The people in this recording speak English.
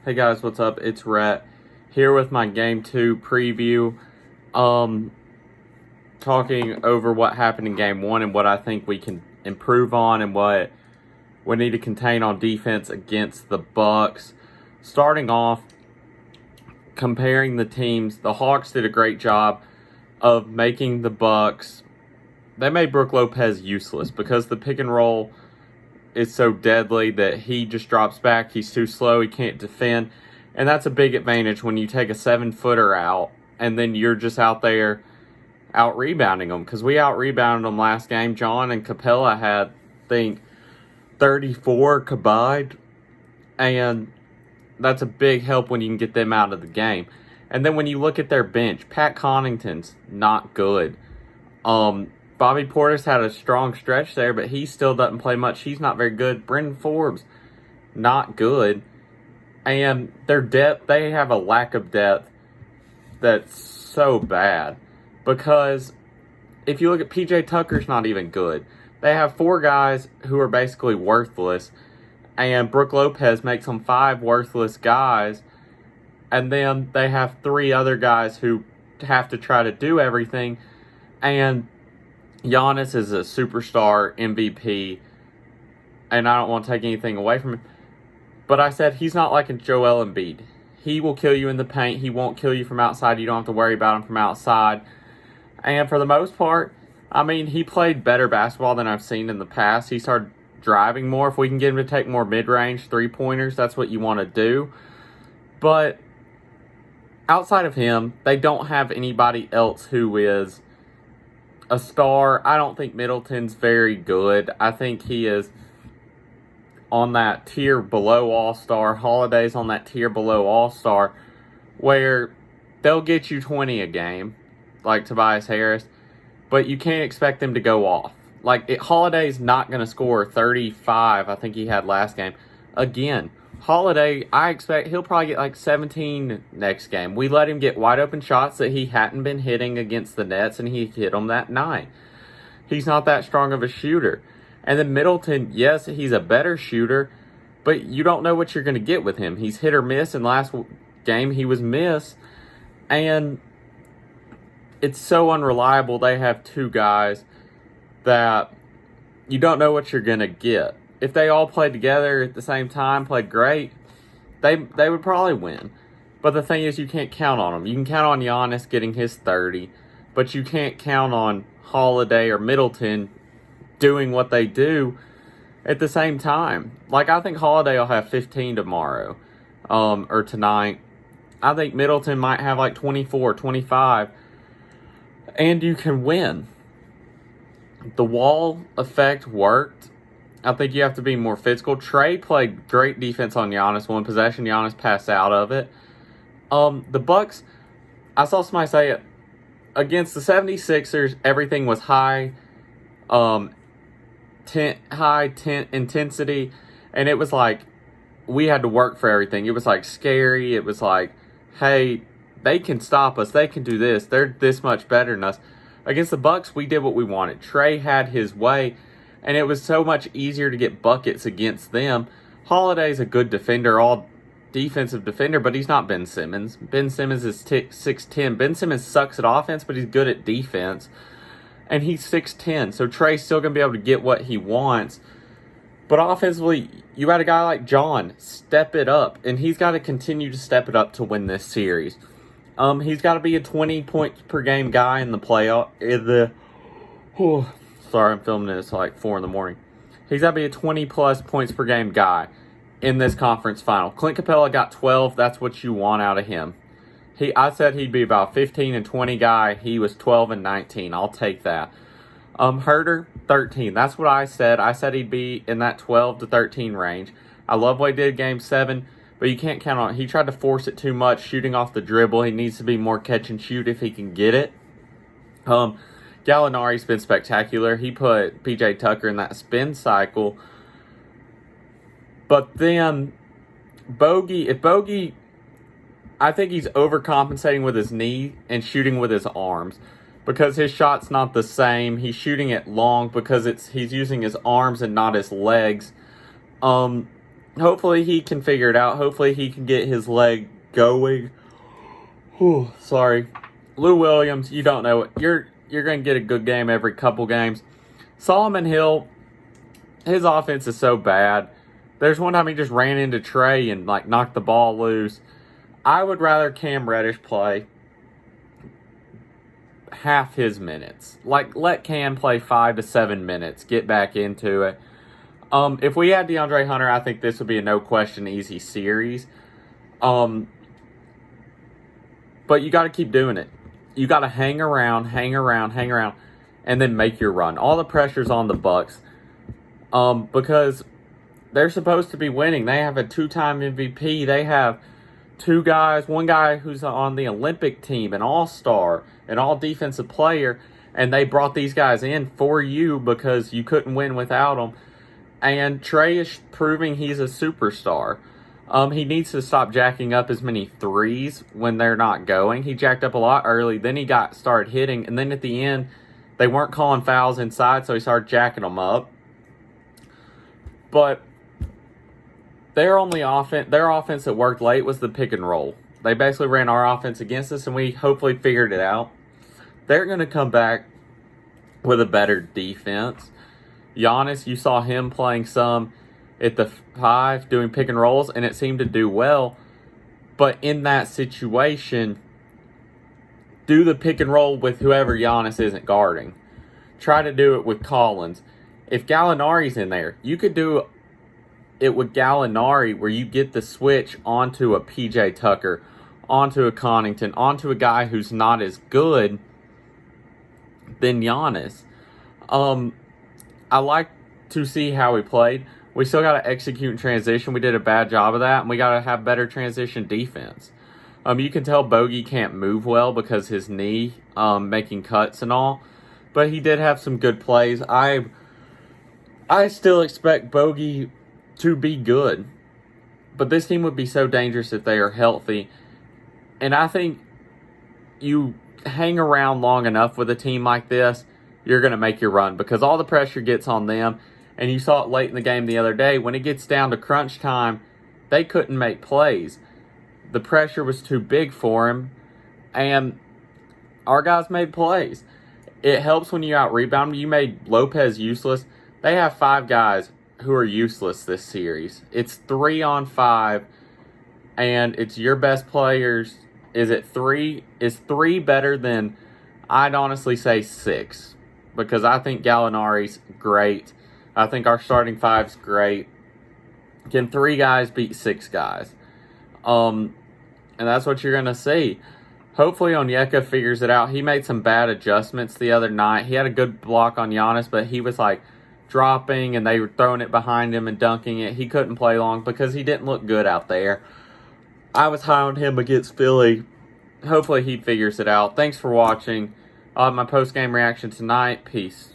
Hey guys, what's up? It's Rhett here with my Game 2 preview. Um, Talking over what happened in Game 1 and what I think we can improve on and what we need to contain on defense against the Bucks. Starting off, comparing the teams, the Hawks did a great job of making the Bucks. They made Brook Lopez useless because the pick and roll is so deadly that he just drops back. He's too slow. He can't defend. And that's a big advantage when you take a 7-footer out and then you're just out there out rebounding them. Because we out rebounded them last game. John and Capella had, I think, 34 combined. And that's a big help when you can get them out of the game. And then when you look at their bench, Pat Connaughton's not good. Bobby Portis had a strong stretch there, but he still doesn't play much. He's not very good. Brendan Forbes, not good. And their depth, they have a lack of depth that's so bad. Because if you look at PJ Tucker's not even good. They have 4 guys who are basically worthless. And Brook Lopez makes them 5 worthless guys. And then they have 3 other guys who have to try to do everything. And Giannis is a superstar MVP, and I don't want to take anything away from him. But I said he's not like a Joel Embiid. He will kill you in the paint. He won't kill you from outside. You don't have to worry about him from outside. And for the most part, I mean, he played better basketball than I've seen in the past. He started driving more. If we can get him to take more mid-range three-pointers, that's what you want to do. But outside of him, they don't have anybody else who is a star. I don't think Middleton's very good. I think he is on that tier below All-Star. Holiday's on that tier below All-Star, where they'll get you 20 a game, like Tobias Harris, but you can't expect them to go off. Holiday's not going to score 35, I think he had last game. Again, Holiday, I expect he'll probably get like 17 next game. We let him get wide open shots that he hadn't been hitting against the Nets, and he hit them that night. He's not that strong of a shooter. And then Middleton, yes, he's a better shooter, but you don't know what you're going to get with him. He's hit or miss, and last game he was miss. And it's so unreliable. They have 2 guys that you don't know what you're going to get. If they all played together at the same time, played great, they would probably win. But the thing is, you can't count on them. You can count on Giannis getting his 30, but you can't count on Holiday or Middleton doing what they do at the same time. I think Holiday will have 15 tomorrow, or tonight. I think Middleton might have 24, 25, and you can win. The wall effect worked. I think you have to be more physical. Trey played great defense on Giannis. One possession, Giannis passed out of it. The Bucks, I saw somebody say it, against the 76ers, everything was high intensity, and it was like we had to work for everything. It was scary. It was hey, they can stop us. They can do this. They're this much better than us. Against the Bucks, we did what we wanted. Trey had his way. And it was so much easier to get buckets against them. Holiday's a good defender, all defensive defender, but he's not Ben Simmons. Ben Simmons is 6'10". Ben Simmons sucks at offense, but he's good at defense. And he's 6'10", so Trey's still going to be able to get what he wants. But offensively, you got a guy like John, step it up. And he's got to continue to step it up to win this series. He's got to be a 20 points per game guy in the playoff. Sorry, I'm filming this at 4 in the morning. He's got to be a 20-plus points per game guy in this conference final. Clint Capella got 12. That's what you want out of him. I said he'd be about 15 and 20 guy. He was 12 and 19. I'll take that. Herter, 13. That's what I said. I said he'd be in that 12 to 13 range. I love what he did Game 7, but you can't count on it. He tried to force it too much, shooting off the dribble. He needs to be more catch and shoot if he can get it. Gallinari's been spectacular. He put PJ Tucker in that spin cycle. But then Bogey, I think he's overcompensating with his knee and shooting with his arms. because his shot's not the same. He's shooting it long because he's using his arms and not his legs. I hopefully he can figure it out. Hopefully he can get his leg going. Whew, sorry. Lou Williams, you don't know it. You're going to get a good game every couple games. Solomon Hill, his offense is so bad. There's one time he just ran into Trey and like knocked the ball loose. I would rather Cam Reddish play half his minutes. Like, let Cam play 5 to 7 minutes. Get back into it. If we had DeAndre Hunter, I think this would be a no-question easy series. But you got to keep doing it. You got to hang around, and then make your run. All the pressure's on the Bucks. Because they're supposed to be winning. They have a 2-time MVP. They have 2 guys, one guy who's on the Olympic team, an all-star, an all-defensive player, and they brought these guys in for you because you couldn't win without them. And Trey is proving he's a superstar. He needs to stop jacking up as many threes when they're not going. He jacked up a lot early, then he started hitting, and then at the end, they weren't calling fouls inside, so he started jacking them up. But their offense that worked late was the pick and roll. They basically ran our offense against us, and we hopefully figured it out. They're going to come back with a better defense. Giannis, you saw him playing some at the 5, doing pick and rolls, and it seemed to do well. But in that situation, do the pick and roll with whoever Giannis isn't guarding. Try to do it with Collins. If Gallinari's in there, you could do it with Gallinari where you get the switch onto a PJ Tucker, onto a Connaughton, onto a guy who's not as good than Giannis. I like to see how he played. We still got to execute in transition. We did a bad job of that, and we got to have better transition defense. You can tell Bogey can't move well because his knee, making cuts and all, but he did have some good plays. I still expect Bogey to be good, but this team would be so dangerous if they are healthy. And I think you hang around long enough with a team like this, you're going to make your run because all the pressure gets on them. And you saw it late in the game the other day. When it gets down to crunch time, they couldn't make plays. The pressure was too big for him, and our guys made plays. It helps when you out-rebound. You made Lopez useless. They have 5 guys who are useless this series. It's 3-on-5, and it's your best players. Is 3 better than, I'd honestly say 6, because I think Gallinari's great. I think our starting 5's great. Can 3 guys beat 6 guys? And that's what you're going to see. Hopefully Onyeka figures it out. He made some bad adjustments the other night. He had a good block on Giannis, but he was like dropping and they were throwing it behind him and dunking it. He couldn't play long because he didn't look good out there. I was high on him against Philly. Hopefully he figures it out. Thanks for watching. My post-game reaction tonight. Peace.